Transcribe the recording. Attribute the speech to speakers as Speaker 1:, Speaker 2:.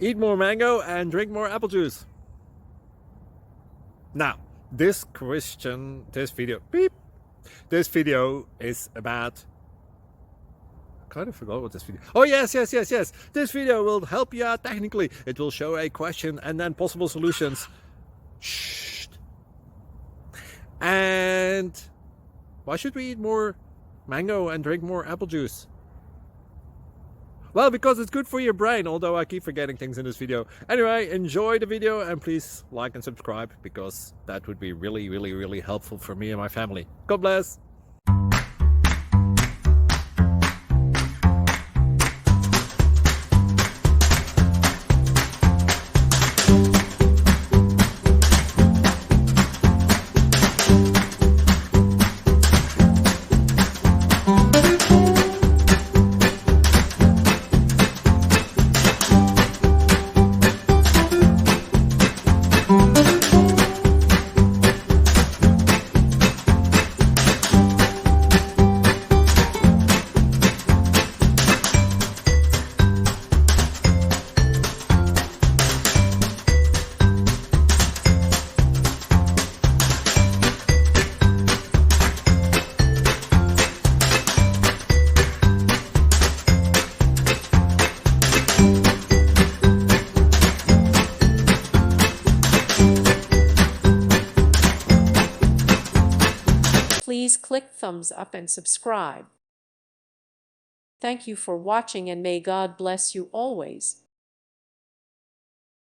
Speaker 1: Eat more mango and drink more apple juice. Now, this video is about, I kind of forgot what this video. Oh, yes. This video will help you out technically. It will show a question and then possible solutions. Shh. And why should we eat more mango and drink more apple juice? Well, because it's good for your brain, although I keep forgetting things in this video. Anyway, enjoy the video and please like and subscribe, because that would be really helpful for me and my family. God bless!
Speaker 2: Please click thumbs up and subscribe. Thank you for watching and may God bless you always.